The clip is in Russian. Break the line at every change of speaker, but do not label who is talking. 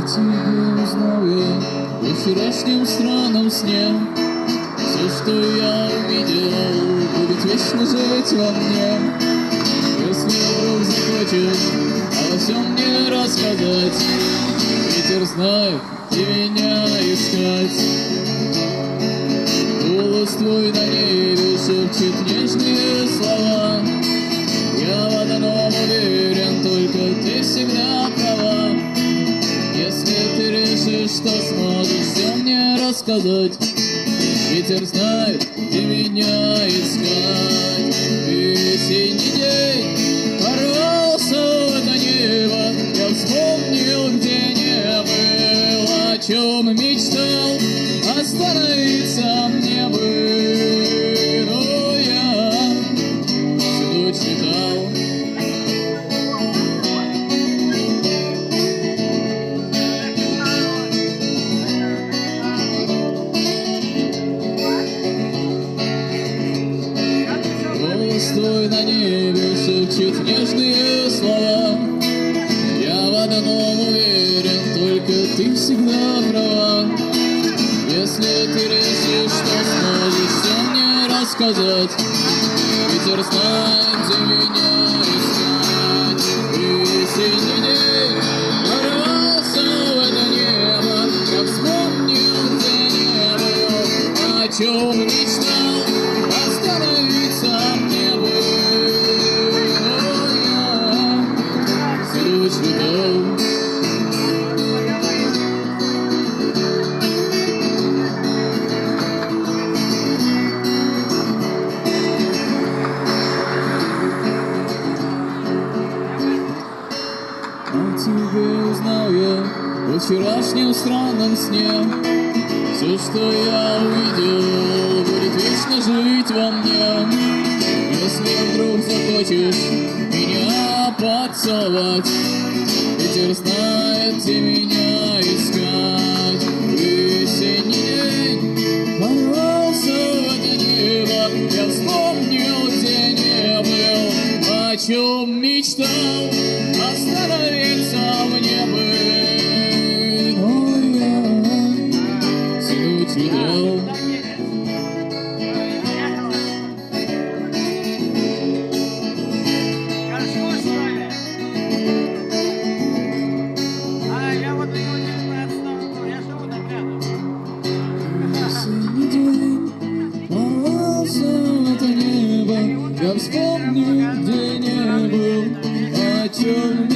Тебя узнал я во вчерашнем странном сне. Все, что я увидел, будет вечно жить во мне. Если вдруг захочешь обо всем мне рассказать, ветер знает, где меня искать. Голос твой на небе шепчет нежные слова. Я в одном уверен, только ты всегда права. Если ты решишь, что сможешь все мне рассказать, ветер знает, где меня искать. Весенний день порвался в это небо, я вспомнил, где не был, о чем мечтал, остановиться мне бы. Но я всю ночь летал. Твой на небе шепчет нежные слова. Я в одном уверен, только ты всегда права. Если ты решишь, что сможешь все мне рассказать, ветер знает, где меня искать. Весенний день ворвался в это небо, я вспомнил, где не был, о чем мечтал, остановиться мне бы. О тебе узнал я во вчерашнем странном сне. Все, что я увидел, будет вечно жить во мне. Если вдруг захочешь меня поцеловать, ветер знает, где меня искать. Весенний день порвался в это небо, я вспомнил, где не был, о чем мечтал, остановиться мне бы. Но я всю ночь летал. Весенний день порвался в это небо, я вспомнил, где не был, о чем